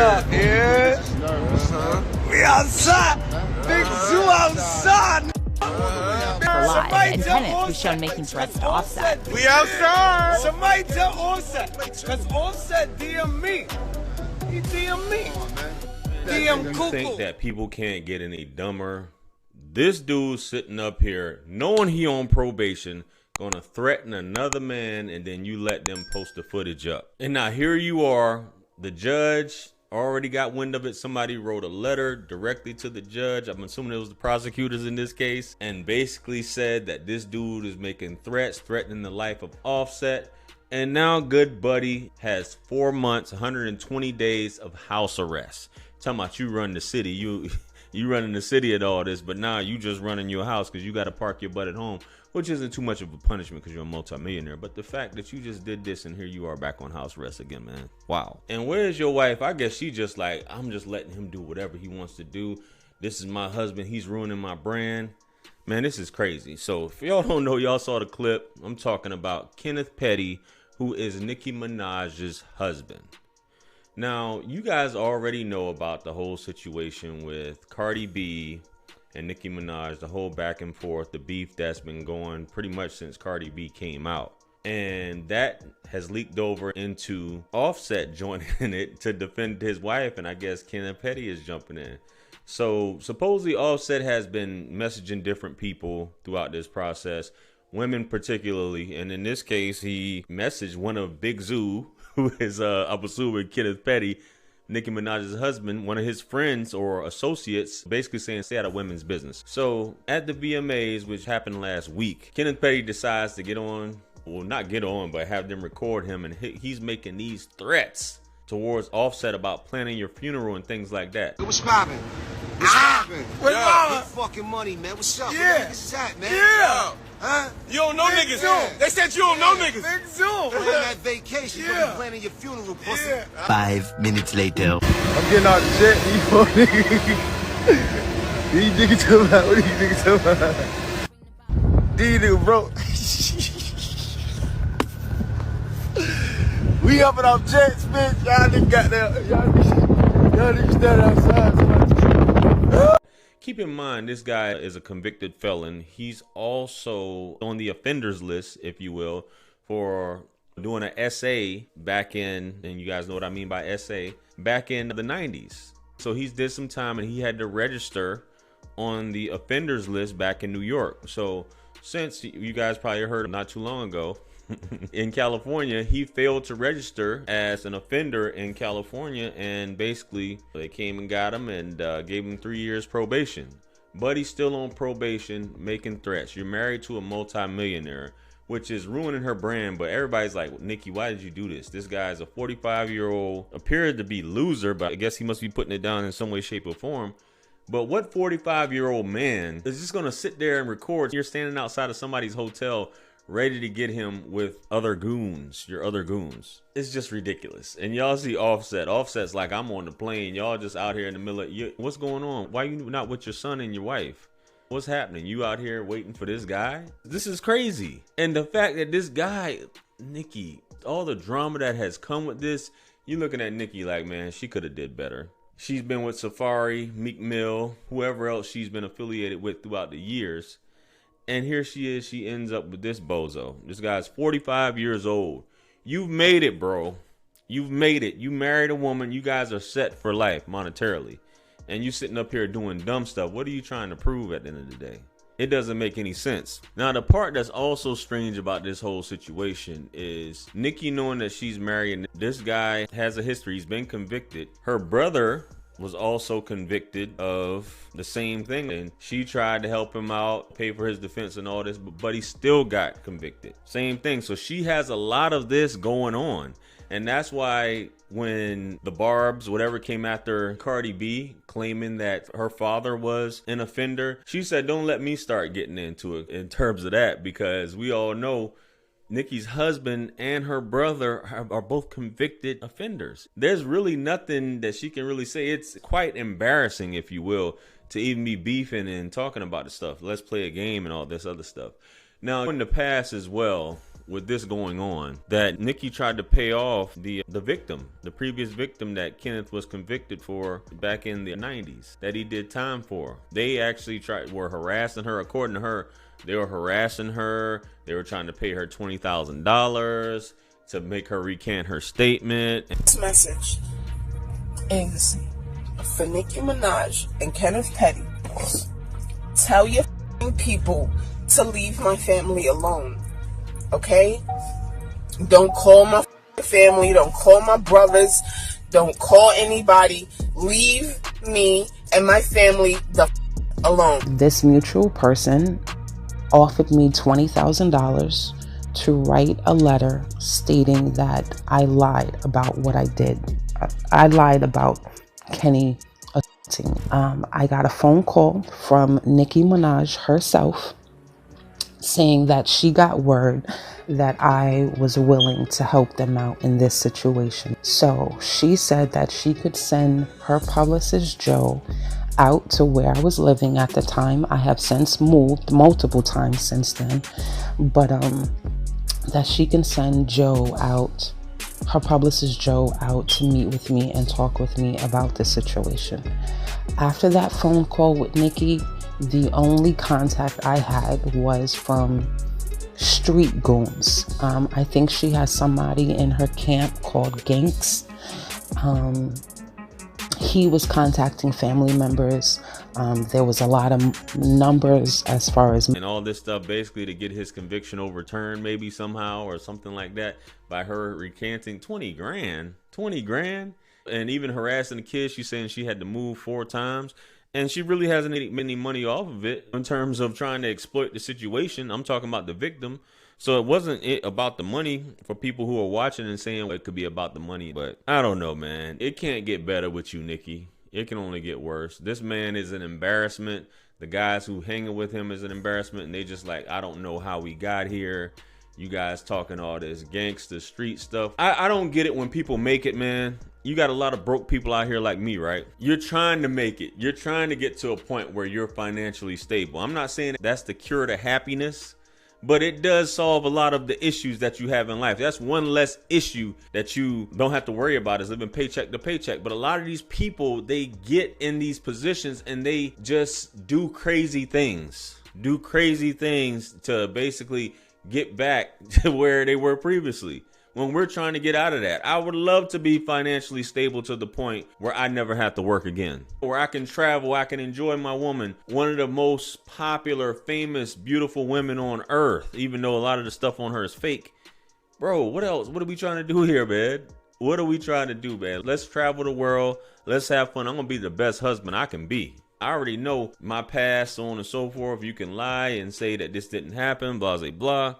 up? Yeah. We outside. Big Zoo outside. For live, and Kenneth was shown making threats to Offset. We outside. Somebody tell Offset, because Offset DM me. He DM me. DM You Cuckoo. think that people can't get any dumber? This dude sitting up here, knowing he on probation, gonna threaten another man, and then you let them post the footage up. And now here you are, the judge already got wind of it. Somebody wrote a letter directly to the judge. I'm assuming it was the prosecutors in this case, and basically said that this dude is making threats, threatening the life of Offset. And now good buddy has 4 months, 120 days of house arrest. Talking about you run the city, you running the city at all this, but now you just running your house because you got to park your butt at home, which isn't too much of a punishment because you're a multimillionaire. But the fact that you just did this and here you are back on house arrest again, man. Wow. And where's your wife? I guess she just like, I'm just letting him do whatever he wants to do. This is my husband. He's ruining my brand. Man, this is crazy. So if y'all don't know, y'all saw the clip. I'm talking about Kenneth Petty, who is Nicki Minaj's husband. Now, you guys already know about the whole situation with Cardi B and Nicki Minaj, the whole back and forth, the beef that's been going pretty much since Cardi B came out. And that has leaked over into Offset joining it to defend his wife, and I guess Kenneth Petty is jumping in. So supposedly Offset has been messaging different people throughout this process, women particularly, and in this case he messaged one of Big Zoo, who is I'm assuming Kenneth Petty, Nicki Minaj's husband, one of his friends or associates, basically saying stay out of women's business. So at the VMAs, which happened last week, Kenneth Petty decides to get on, well, not get on, but have them record him, and he's making these threats towards Offset about planning your funeral and things like that. What's poppin'? What's poppin'? What's poppin'? Big fucking money, man. What's up? Yeah. Where niggas is at, man? Yeah. Huh? You don't know Big niggas. Zoo. They said you don't know niggas. Big Zoo. On that vacation, you Yeah. be planning your funeral, pussy. Yeah. 5 minutes later. I'm getting out the jet. These niggas talking about? What are these niggas talking about? These niggas broke. We up and off jets, bitch. Y'all niggas got there. Y'all niggas stand outside. Keep in mind, this guy is a convicted felon. He's also on the offenders list, if you will, for doing an essay back in, and you guys know what I mean by essay, back in the 90s. So he's did some time and he had to register on the offenders list back in New York. So since you guys probably heard not too long ago, in California, he failed to register as an offender in California, and basically they came and got him and gave him 3 years probation. But he's still on probation, making threats. You're married to a multi-millionaire, which is ruining her brand. But everybody's like, Nicki, why did you do this? This guy's a 45-year-old, appeared to be loser, but I guess he must be putting it down in some way, shape, or form. But what 45-year-old man is just gonna sit there and record? You're standing outside of somebody's hotel ready to get him with other goons, your other goons. It's just ridiculous. And y'all see Offset. Offset's like, I'm on the plane. Y'all just out here in the middle of, what's going on? Why you not with your son and your wife? What's happening? You out here waiting for this guy? This is crazy. And the fact that this guy, Nicki, all the drama that has come with this, you looking at Nicki like, man, she could have did better. She's been with Safari, Meek Mill, whoever else she's been affiliated with throughout the years. And here she is, she ends up with this bozo. This guy's 45 years old. You've made it, bro. You've made it. You married a woman. You guys are set for life monetarily. And you sitting up here doing dumb stuff. What are you trying to prove at the end of the day? It doesn't make any sense. Now, the part that's also strange about this whole situation is Nicki knowing that she's married. And this guy has a history. He's been convicted. Her brother was also convicted of the same thing, and she tried to help him out, pay for his defense and all this, but he still got convicted. Same thing. So she has a lot of this going on, and that's why when the Barbs, whatever, came after Cardi B, claiming that her father was an offender, she said, don't let me start getting into it in terms of that, because we all know Nicki's husband and her brother are both convicted offenders. There's really nothing that she can really say. It's quite embarrassing, if you will, to even be beefing and talking about the stuff. Let's play a game and all this other stuff. Now, in the past as well, with this going on that Nicki tried to pay off the victim, the previous victim that Kenneth was convicted for back in the 90s that he did time for. They actually were harassing her. According to her, they were harassing her. They were trying to pay her $20,000 to make her recant her statement. This message is for Nicki Minaj and Kenneth Petty. Tell your people to leave my family alone, okay? Don't call my family, don't call my brothers, don't call anybody. Leave me and my family the alone. This mutual person offered me $20,000 to write a letter stating that I lied about what I did. I lied about Kenny assaulting. I got a phone call from Nicki Minaj herself saying that she got word that I was willing to help them out in this situation. So she said that she could send her publicist Joe out to where I was living at the time. I have since moved multiple times since then, but that she can send Joe out, her publicist Joe, out to meet with me and talk with me about the situation. After that phone call with Nicki, the only contact I had was from street goons. I think she has somebody in her camp called Ganks. He was contacting family members. There was a lot of numbers as far as... And all this stuff basically to get his conviction overturned maybe somehow or something like that by her recanting 20 grand. And even harassing the kids. She's saying she had to move 4 times. And she really hasn't made any money off of it in terms of trying to exploit the situation. I'm talking about the victim. So it wasn't about the money for people who are watching and saying it could be about the money. But I don't know, man. It can't get better with you, Nicki. It can only get worse. This man is an embarrassment. The guys who hanging with him is an embarrassment. And they just like, I don't know how we got here. You guys talking all this gangster street stuff. I don't get it when people make it, man. You got a lot of broke people out here like me, right? You're trying to make it. You're trying to get to a point where you're financially stable. I'm not saying that's the cure to happiness, but it does solve a lot of the issues that you have in life. That's one less issue that you don't have to worry about, is living paycheck to paycheck. But a lot of these people, they get in these positions and they just do crazy things. Do crazy things to basically get back to where they were previously. When we're trying to get out of that, I would love to be financially stable to the point where I never have to work again, where I can travel, I can enjoy my woman, one of the most popular, famous, beautiful women on earth, even though a lot of the stuff on her is fake. Bro, what else? What are we trying to do here, man? What are we trying to do, man? Let's travel the world. Let's have fun. I'm going to be the best husband I can be. I already know my past, so on and so forth. You can lie and say that this didn't happen, blah, blah, blah.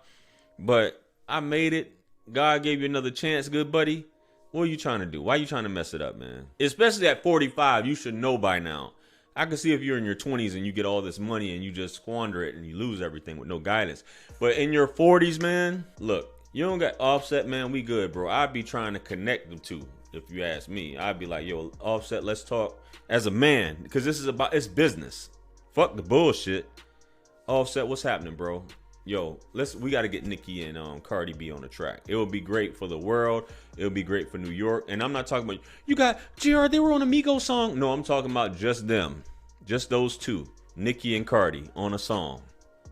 But I made it. God gave you another chance, good buddy. What are you trying to do? Why are you trying to mess it up, man? Especially at 45, you should know by now. I can see if you're in your 20s and you get all this money and you just squander it and you lose everything with no guidance. But in your 40s, man, look, you don't got Offset, man. We good, bro. I'd be trying to connect them two, if you ask me. I'd be like, yo, Offset, let's talk as a man, because this is about, it's business. Fuck the bullshit. Offset, what's happening, bro? Yo, we got to get Nicki and Cardi B on the track. It will be great for the world. It will be great for New York. And I'm not talking about, you got GR, they were on a Migos song. No, I'm talking about just them. Just those two, Nicki and Cardi, on a song.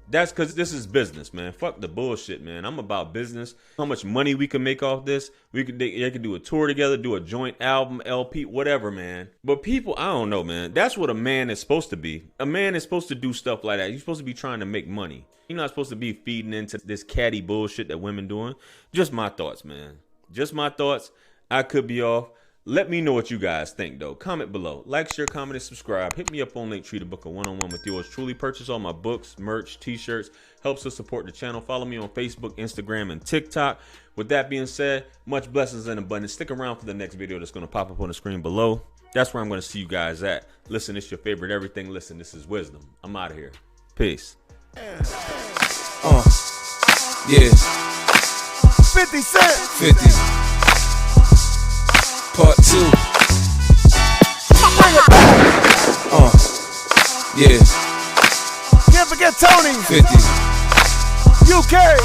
That's because this is business, man. Fuck the bullshit, man. I'm about business. How much money we can make off this. They could do a tour together, do a joint album, LP, whatever, man. But people, I don't know, man. That's what a man is supposed to be. A man is supposed to do stuff like that. You're supposed to be trying to make money. You're not supposed to be feeding into this catty bullshit that women doing. Just my thoughts, man. Just my thoughts. I could be off. Let me know what you guys think, though. Comment below. Like, share, comment, and subscribe. Hit me up on Linktree to book a one-on-one with yours truly. Purchase all my books, merch, t-shirts. Helps us support the channel. Follow me on Facebook, Instagram, and TikTok. With that being said, much blessings and abundance. Stick around for the next video that's going to pop up on the screen below. That's where I'm going to see you guys at. Listen, it's your favorite everything. Listen, this is Wisdom. I'm out of here. Peace. Yeah. 50 Cent. 50. Part 2. Bring it back. Yeah. Can't forget Tony. 50. UK.